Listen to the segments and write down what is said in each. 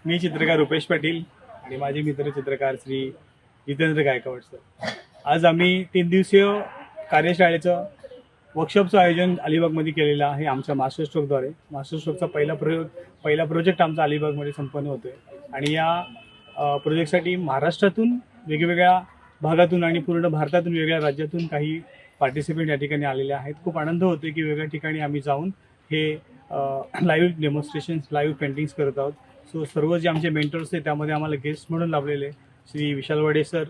मी चित्रकार रुपेश पाटील आणि माझे मित्र चित्रकार श्री जितेंद्र गायकवाड सर। आज आम्ही 3 दिवसीय कार्यशाळेचं वर्कशॉपचं आयोजन अलिबागमध्ये केलेलं आहे आमच्या मास्टर स्ट्रोकद्वारे। मास्टर स्ट्रोकचा पहिला प्रोजेक्ट आमचा अलिबागमध्ये संपन्न होतोय आणि या प्रोजेक्टसाठी महाराष्ट्रातून वेगवेगळ्या भागातून आणि पूर्ण भारतातून वेगवेगळ्या राज्यातून काही पार्टिसिपेंट या ठिकाणी आलेले आहेत। खूप आनंद होतोय की वेगवेगळ्या ठिकाणी आम्ही जाऊन हे लाईव्ह डेमॉन्स्ट्रेशन्स, लाईव्ह पेंटिंग्स करत आहोत। सो सर्व जे आमचे मेंटर्स आहेत त्यामध्ये आम्हाला गेस्ट म्हणून लाभलेले श्री विशाल वडे सर,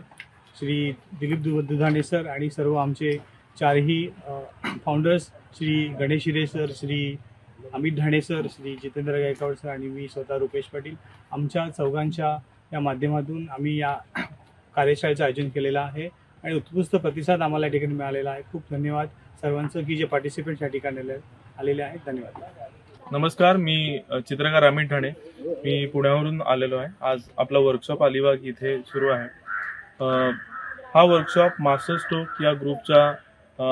श्री दिलीप दुधाणे सर आणि सर्व आमचे चारही founders Shri Ganesh Hire sir, Shri Amit Dhane sir, Shri Jitendra Gaikwad sir आणि मी स्वतः रुपेश पाटील। आमच्या चौघांच्या या माध्यमातून आम्ही या कार्यशाळेचं आयोजन केलेलं आहे आणि उत्कृष्ट प्रतिसाद आम्हाला या ठिकाणी मिळालेला आहे। खूप धन्यवाद सर्वांचं की जे पार्टिसिपेंट्स या ठिकाणी आलेले आहेत। धन्यवाद। नमस्कार, मी चित्रकार अमित ढाणे, मी पुण्यावरून आलेलो आहे। आज आपला वर्कशॉप अलिबाग इथे सुरू आहे। हा वर्कशॉप मास्टर स्ट्रोक या ग्रुपच्या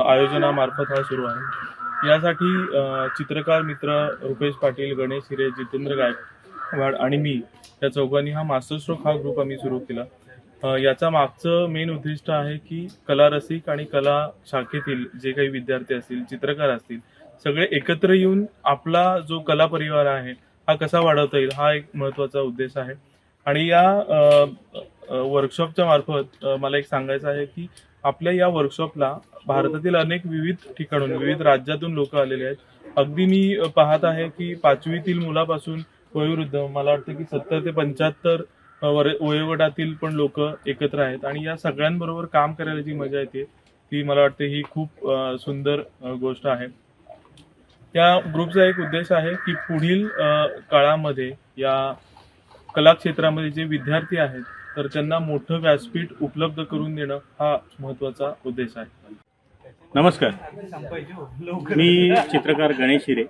आयोजनामार्फत हा सुरू आहे। यासाठी चित्रकार मित्र रुपेश पाटील, गणेश हिरे, जितेंद्र गायकवाड आणि मी या चौघांनी हा मास्टर स्ट्रोक हा ग्रुप आम्ही सुरू केला। याचा मागचं मेन उद्दिष्ट आहे की कला रसिक आणि कला शाखेतील जे काही विद्यार्थी असतील, चित्रकार असतील, सगळे एकत्र येऊन आपला जो कला परिवार आहे हा कसा वाढवता येईल हा एक महत्त्वाचा उद्देश आहे। आणि या वर्कशॉपच्या मार्फत मला एक सांगायचं आहे की आपल्या या वर्कशॉपला भारतातील अनेक विविध ठिकाणून, विविध राज्यातून लोक आलेले आहेत। अगदी मी पाहत आहे की 5वीतील मुलापासून वयोवृद्ध, मला वाटतं की 70 ते 75 वयोगटातील पण लोक एकत्र आहेत आणि या सगळ्यांबरोबर काम करायला जी मजा येते ती मला वाटते ही खूप सुंदर गोष्ट आहे। त्या ग्रुपचा एक उद्देश आहे की पुढील काळामध्ये या कला क्षेत्रामध्ये जे विद्यार्थी आहेत तर त्यांना मोठं व्यासपीठ उपलब्ध करून देणं हा महत्त्वाचा उद्देश आहे। नमस्कार, मी चित्रकार गणेश हिरे।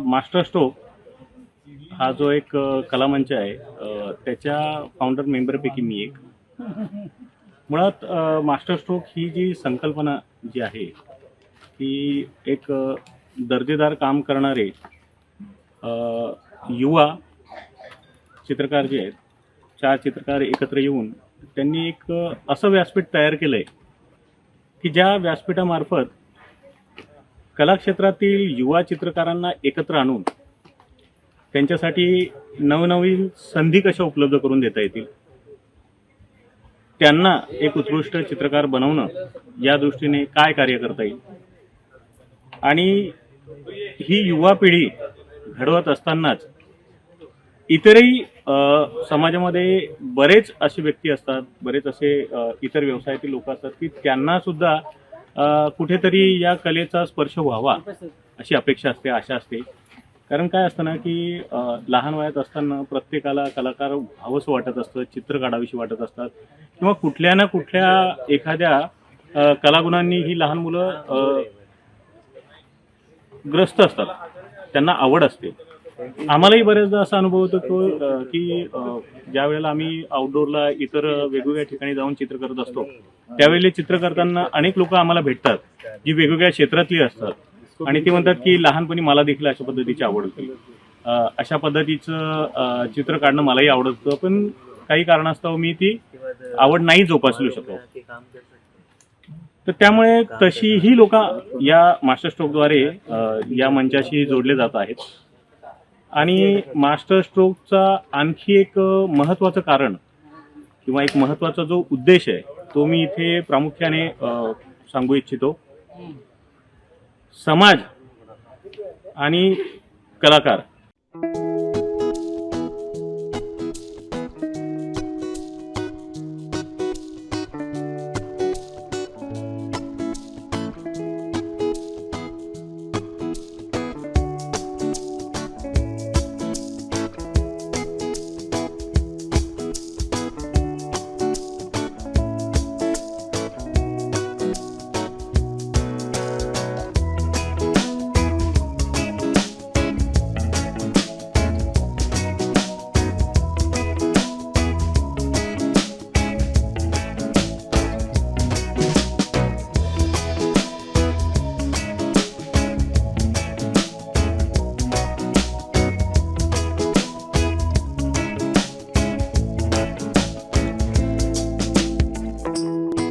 मास्टर स्ट्रोक हा जो एक कलामंच आहे त्याच्या फाउंडर मेंबरपैकी मी एक। मुळात मास्टर स्ट्रोक ही जी संकल्पना जी आहे ती एक दर्जेदार काम करणारे युवा चित्रकार जे आहेत, 4 चित्रकार एकत्र येऊन त्यांनी एक असं व्यासपीठ तयार केलं आहे की ज्या व्यासपीठामार्फत कलाक्षेत्रातील युवा चित्रकारांना एकत्र आणून त्यांच्यासाठी नवनवीन संधी कशा उपलब्ध करून देता येतील, त्यांना एक उत्कृष्ट चित्रकार बनवणं या दृष्टीने काय कार्य करता येईल आणि ही युवा पिढी घडवत असतानाच इतरही समाजामध्ये बरेच असे व्यक्ती असतात, बरेच असे इतर व्यवसायातील लोक असतात की त्यांना सुद्धा कुठेतरी या कलेचा स्पर्श व्हावा अशी अपेक्षा असते, आशा असते। कारण काय असतं ना की लहान वयात असताना प्रत्येकाला कलाकार व्हावंसं वाटत असतं, चित्र काढावीशी वाटत असतात किंवा कुठल्या ना कुठल्या एखाद्या कलागुणांनी ही लहान मुलं ग्रस्त असतात, त्यांना आवड असते। आम्हालाही बरेचदा असा अनुभव होतो की ज्या वेळेला आम्ही आउटडोअरला इतर वेगवेगळ्या ठिकाणी जाऊन चित्र करत असतो त्यावेळेला चित्र करताना अनेक लोक आम्हाला भेटतात जी वेगवेगळ्या क्षेत्रातली असतात आणि ते म्हणतात की लहानपणी मला देखील अशा पद्धतीची आवड होती, अशा पद्धतीचं चित्र काढणं मलाही आवडत होतं, पण काही कारणास्तव मी ती आवड नाही जोपासू शकलो। तर त्यामुळे तशी ही लोक या मास्टर स्ट्रोकद्वारे या मंचाशी जोडले जात आहेत। आणि मास्टर स्ट्रोकचा आणखी एक महत्त्वाचं कारण किंवा एक महत्त्वाचा जो उद्देश आहे तो मी इथे प्रामुख्याने सांगू इच्छितो। समाज आणि कलाकार